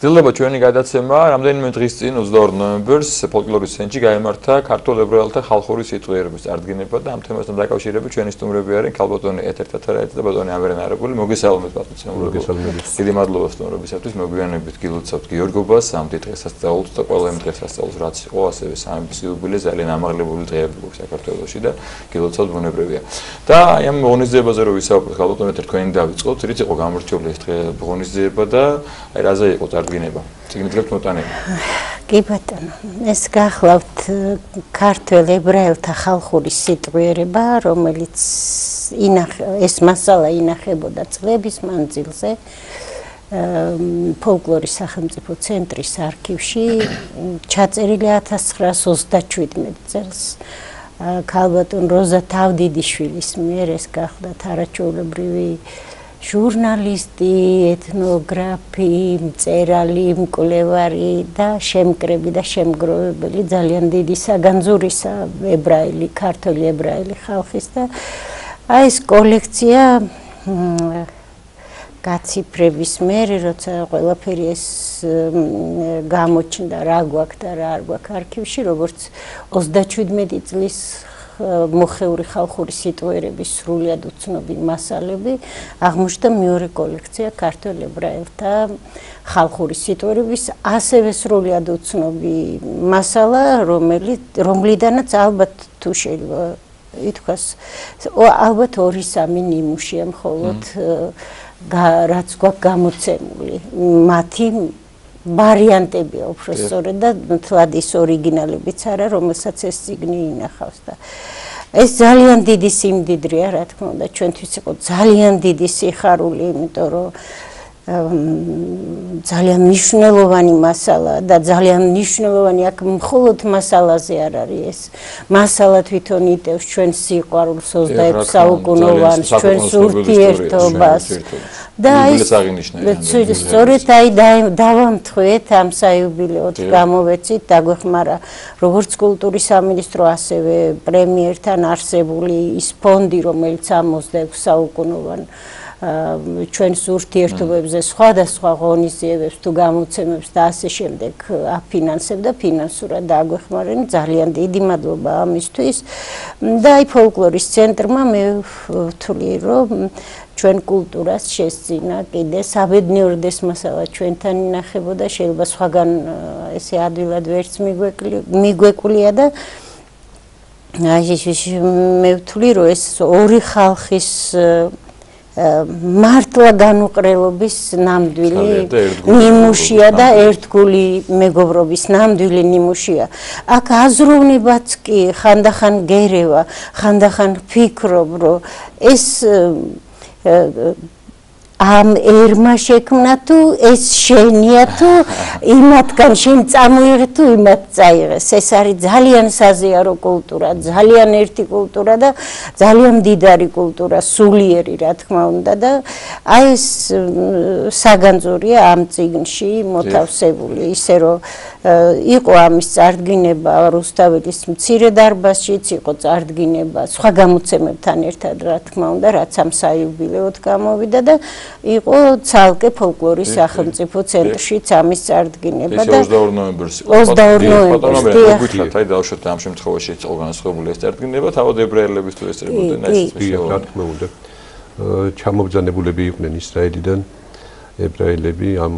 გრძელდება ჩვენი გადაცემა, რამდენიმე დღის წინ 22 ნოემბერს ფოლკლორის ცენტრში გაიმართა ქართულ ებრაელთა ხალხური სიტყვიერების წარდგინება და ამ თემასთან დაკავშირებით ჩვენი სტუმრები არიან ქალბატონი ეთერ თათარაიძე და ბატონი ამერენარებული. მოგესალმებით ბატონო. მოგესალმებით. დიდი მადლობა სტუმრობისათვის. მოგვიანებით გილოცავთ გიორგობას ამ დიდ დღესასწაულს და ყველა იმ დღესასწაულს რაც იყო ასევე სამების იუბილე ძალიან ამაღლებული დღეები გვაქვს საქართველოში და გილოცავთ ბუნებრივია. და აი ამ ღონისძიებაზე რო ვისაუბროთ ქალბატონი ეთერ თქვენი დავიწყოთ, რით იყო გამორჩეული ეს დღე ღონისძიება და აი რაზე იყო წარდგინება? წიგნით მოტანილი. კი ბატონო, ეს გახლავთ ქართულ ებრაელთა ხალხური სიტყვიერება, რომელიც ეს მასალა ინახებოდა წლების მანძილზე ფოლკლორის სახელმწიფო ცენტრის არქივში, ჩაწერილი 1937 წელს. ქალბატონ როზა თავდიდიშვილის მიერ ეს გახლავთ არაჩვეულებრივი ჟურნალისტი, ეთნოგრაფი, მწერალი, მკვლევარი და შემკრები და შემგროვებელი ძალიან დიდი საგანძურისა ებრაელი, ქართული ებრაელი ხალხის და აი ეს კოლექცია გაციფრების მერე, როცა ყველაფერი ეს გამოჩნდა, რა გვაქვს და რა არ გვაქვს არქივში, როგორც 37 წლის მოხეული ხალხური სიტყვიერების სრულად უცნობი მასალები, აღმოჩნდა მეორე კოლექცია ქართულ ებრაელთა ხალხური სიტყვიერების ასევე სრულად უცნობი მასალა, რომლიდანაც ალბათ თუ შეიძლება ითქვას, ალბათ 2-3 ნიმუშია მხოლოდ რაც გვაქვს გამოცემული. მათი ვარიანტებია უფრო სწორედ და თლად ის ორიგინალებიც არა, რომელსაც ეს წიგნი ინახავს და ეს ძალიან დიდი სიმდიდრეა, რა თქმა უნდა, ჩვენთვის იყო ძალიან დიდი სიხარული, იმიტომ რომ ძალიან მნიშვნელოვანი მასალა და ძალიან მნიშვნელოვანი აქ მხოლოდ მასალაზე არ არის ეს. მასალა თვითონ იტევს ჩვენს სიყვარულს 26 საუკუნოვანს, ჩვენს ურთიერთობას. და სწორედ აი დავამთხვეთ ამ საიუბილეოდ გამოვეცით, დაგვეხმარა როგორც კულტურის სამინისტრო, ასევე პრემიერთან არსებული ის ფონდი, რომელიც 26 საუკუნოვან ჩვენს ურთიერთობებზე სხვადასხვა ღონისძიებებს თუ გამოცემებს და ასე შემდეგ აფინანსებდა, ფინანსურად დაგვეხმარენ, ძალიან დიდი მადლობა ამისთვის. და აი ფოლკლორის ცენტრმა მე ვთვლი, რომ ჩვენ კულტურას შესწინა კიდე საბედნიეროდ ეს მასალა ჩვენთან ინახებოდა, შეიძლება სხვაგან ესე ადვილად ვერც მიგვეკვლია და მე ვთვლი, რომ ეს ორი ხალხის მართლა განუყრელობის ნამდვილი ნიმუშია და ერთგული მეგობრობის ნამდვილი ნიმუშია. აქ აზროვნებაც კი ხანდახან გერევა, ხანდახან ვფიქრობ, რომ ეს ამ ერმა შექმნა თუ ეს შენია თუ იმათგან შენ წამოიღე თუ იმათ წაიღეს. ეს არის ძალიან საზიარო კულტურა, ძალიან ერთი კულტურა და ძალიან მდიდარი კულტურა, სულიერი რა თქმა უნდა და აი ეს საგანძურია ამ წიგნში მოთავსებული, ისე რომ იყო ამის წარდგინება რუსთაველის მცირე დარბაზშიც, იყო წარდგინება სხვა გამოცემებთან ერთად რა თქმა უნდა, რაც ამ საიუბილეოდ გამოვიდა და იყო ცალკე ფოლკლორის სახელმწიფო ცენტრშიც ამის წარდგინება და 22 ნოემბერს იყო. 22 ნოემბერს. გითხრათ, აი დავუშვათ ამ შემთხვევაში იყო განსხვავებული ეს წარდგინება, თავად ებრაელების თუ ესწრებოდნენ ეს რა თქმა უნდა. ჩამობრძანებულები იყვნენ ისრაელიდან, ებრაელები ამ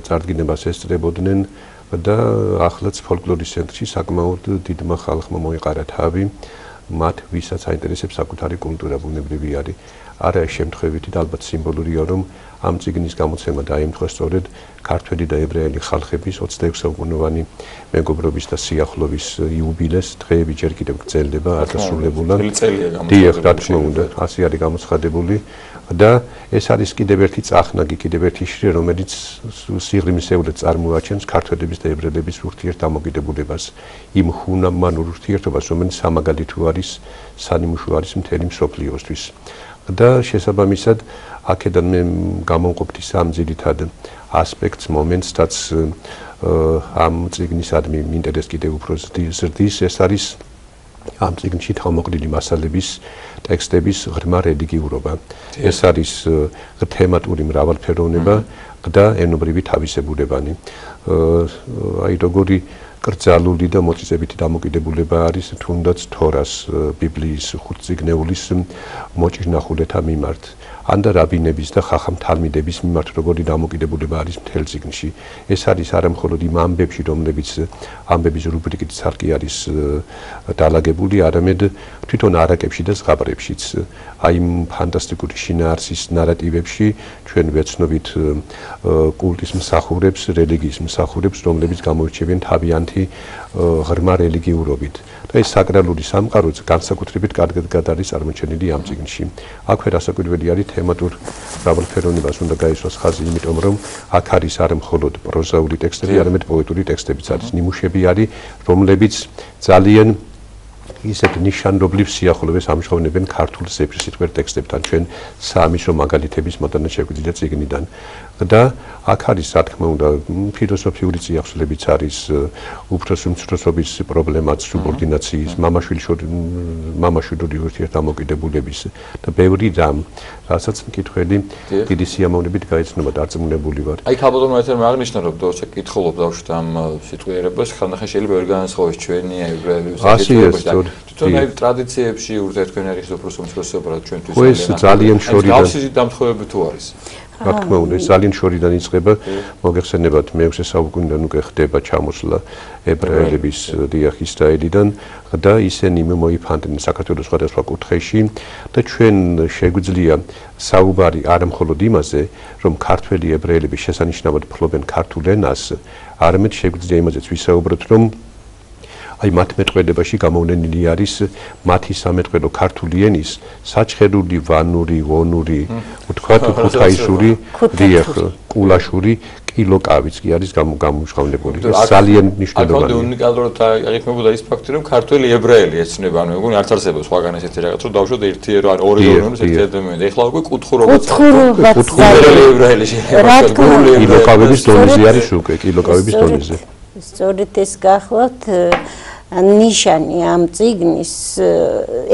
წარდგინებას ესწრებოდნენ და ახლაც ფოლკლორის ცენტრში საკმაოდ დიდმა ხალხმა მოიყარა თავი, მათ ვისაც აინტერესებს საკუთარი კულტურა, ბუნებრივი არის. არა შემთხვევითი და ალბათ სიმბოლურია, რომ ამ წიგნის გამოცემა დაემთხვა სწორედ ქართველი და ებრაელი ხალხების 26 საუკუნოვანი მეგობრობის და სიახლოვის იუბილეს. დღეები ჯერ კიდევ გრძელდება, არ დასრულებულად. დიახ, რა თქმა უნდა, ასე არის გამოცხადებული და ეს არის კიდევ ერთი წახნაგი, კიდევ ერთი შრე, რომელიც სიღრმისეულად წარმოაჩენს ქართველების და ებრაელების ურთიერთდამოკიდებულებას, იმ ჰუმანურ ურთიერთობას, რომელიც სამაგალითო არის, სანიმუშო არის მთელი მსოფლიოსთვის. და შესაბამისად აქედან მე გამოვყოფთ ის ამ ძირითად ასპექტს, მომენტსაც ამ წიგნისადმი ინტერესი კიდევ უფრო ზრდის, ეს არის ამ წიგნში თავმოყრილი მასალების ტექსტების ღრმა რელიგიურობა. ეს არის თემატური მრავალფეროვნება და ენობრივი თავისებურებანი. აი როგორი კრძალული და მოწიწებითი დამოკიდებულება არის თუნდაც თორას ბიბლიის ხუთწიგნეულის მოჭირნახულეთა მიმართ. ან და რაბინების და ხახამ თალმიდების მიმართ როგორი დამოკიდებულება არის მთელ წიგნში. ეს არის არა მხოლოდ იმ ამბებში, რომლებიც ამბების რუბრიკით ცალკე არის დალაგებული, არამედ თვითონ არაკებში და ზღაპრებშიც. აი იმ ფანტასტიკური შინაარსის ნარატივებში ჩვენ ვეცნობით კულტის მსახურებს, რელიგიის მსახურებს, რომლებიც გამოირჩევიან თავიანთი ღრმა რელიგიურობით. და ეს საკრალური სამყაროც განსაკუთრებით კარგად არის წარმოჩენილი ამ წიგნში. აქვე რასაკვირველი არის თემატურ მრავალფეროვნებას უნდა გაისვას ხაზი, იმიტომ რომ აქ არის არა მხოლოდ პროზაული ტექსტები, არამედ პოეტური ტექსტებიც არის, ნიმუშები არის, რომლებიც ძალიან ისეთ ნიშანდობლივ სიახლოვეს ამჟღავნებენ ქართულ სეფრისიტყვიერ ტექსტებთან, ჩვენ საამისო მაგალითების მოდანა შეგვიძლია წიგნიდან. და აქ არის, რა თქმა უნდა, ფილოსოფიური წიაღსვლებიც არის, უფროსი-უმცროსობის პრობლემაც, სუბორდინაციის, მამაშვიდური ურთიერთდამოკიდებულების და ბევრი რამ, რასაც მკითხველი დიდი სიამოვნებით გაეცნობა დარწმუნებული ვარ. აი ქალბატონმა ერთმა აღნიშნა, რომ როცა კითხულობ დავშვით ამ სიტყვიერებას, ხანდახან შეიძლება ვერ განსხვავოს ჩვენი ებრაელის თვითონ აი ტრადიციებში ურთიერთქმედების უფროს-უმცროსობა ჩვენთვის ძალიან შორიდან გავსიზი დამთხოვები თუ არის. რა თქმა უნდა, ძალიან შორიდან იწყება, მოგეხსენებათ, მე-6 საუკუნიდან უკვე ხდება ჩამოსვლა ებრაელების დიახ ისრაელიდან და ისინი მოიფანტნენ საქართველოს სხვადასხვა კუთხეში და ჩვენ შეგვიძლია საუბარი არა მხოლოდ იმაზე, რომ ქართველი ებრაელები შესანიშნავად ფლობენ ქართულ ენას, არამედ შეგვიძლია იმაზეც ვისაუბროთ, რომ აი მათ მეტყველებაში გამოვლენილი არის მათი სამეტყველო ქართული ენის საჩხერული, ვანური, ონური, ვთქვათ ქუთაისური, დიახ, კულაშური, კილოკავიც კი არის გამომჟღავნებული. ძალიან მნიშვნელოვანია. აქ უნიკალურად აღიქმებოდა ის ფაქტი, რომ ქართველი ებრაელი ეცნება, ანუ მეგონი არც არსებობს სხვაგან ესეთი რაღაც, რომ დავუშვათ ერთი ან ორი ეროვნების ერთი ადამიანი. ეხლა უკვე კუთხურობაც ებრაელი შეიძლება. კილოკავების დონეზე არის უკვე, კილოკავების დონეზე. სწორედ ეს გახლავთ ნიშანი ამ წიგნის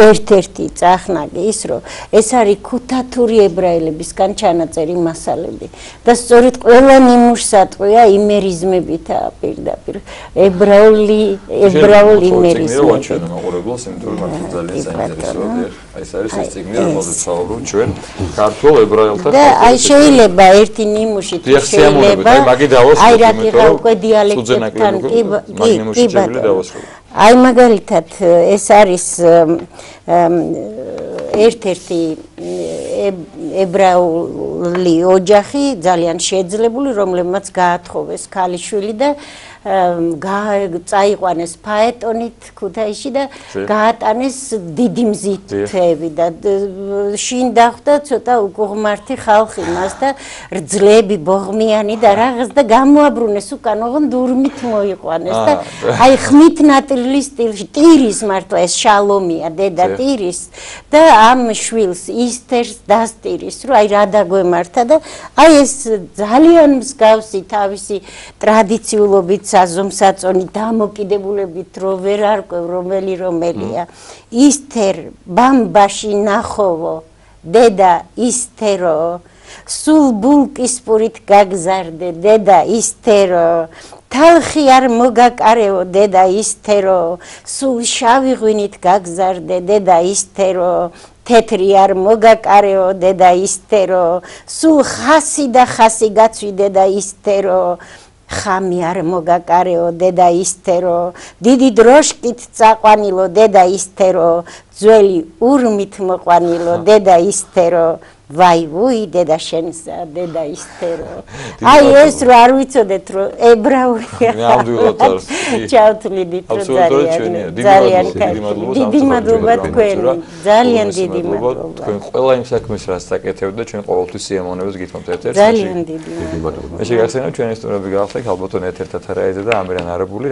ერთ-ერთი წახნაგი ის, რომ ეს არის ქუთათური ებრაელებისგან ჩანაწერი მასალები და სწორედ ყველა ნიმუშსატყვია იმერიზმებითაა პირდაპირ ებრაული იმერიზმებით. ეს არის ეს წიგნი, რომელზეც საუბრობთ ჩვენ ქართულ ებრაელთა და აი შეიძლება ერთი ნიმუში შეიძლება აი რატიღა უკვე დიალექტთან კი აი მაგალითად ეს არის ერთ-ერთი ებრაული ოჯახი ძალიან შეძლებული, რომლებმაც გაათხოვეს ქალიშვილი და წაიყვანეს ფაეტონით ქუთაისში და გაატანეს დიდი მზითები და შინ დახვდა ცოტა უკუღმართი ხალხი მას და რძლები ბოღმიანი და რაღაც და გამოაბრუნეს უკან ოღონდ ურმით მოიყვანეს და აი ხმით ნატრილის სტილში ტირის მართლა ეს შალომია დედა ტირის და ამ შვილს ისთერს დასტირის რომ აი რა დაგვემართა და აი ეს ძალიან მსგავსი თავისი ტრადიციულობით საზომსაწონი დამოკიდებულებით რო ვერ არკვევ რომელია ისთერ ბამბაში ნახოვო დედა ისთერო სულ ბულკისპურით გაგზარდე დედა ისთერო თალხი არ მოგაკარეო დედა ისთერო სულ შავი ღვინით გაგზარდე დედა ისთერო თეთრი არ მოგაკარეო დედა ისთერო სულ ხასი და ხასი გაცვიდე და ისთერო ხამი არ მოგაკარეო დედა ისთერო დიდი დროშკით წაყვანილო დედა ისთერო ძველი ურმით მოყვანილო დედა ისთერო ვაი ვუი დედა შენსა დედა ისთერო აი ეს რო არ ვიცოდეთ რომ ებრაულია ნამდვილად არის ჩავთვლიდით რომ ძალიან დიდი მადლობა თქვენ ძალიან დიდი მადლობა თქვენ ყველა იმ საქმეს რაც საკეთებთ და ჩვენ ყოველთვის სიამოვნებას გითხოვთ ერთ-ერთ ძალიან დიდი მადლობა მე შეგახსენებთ ჩვენი სტუმრები გახლდათ ალბათონ ერთ-ერთ ათარაიძე და ამირან არაბული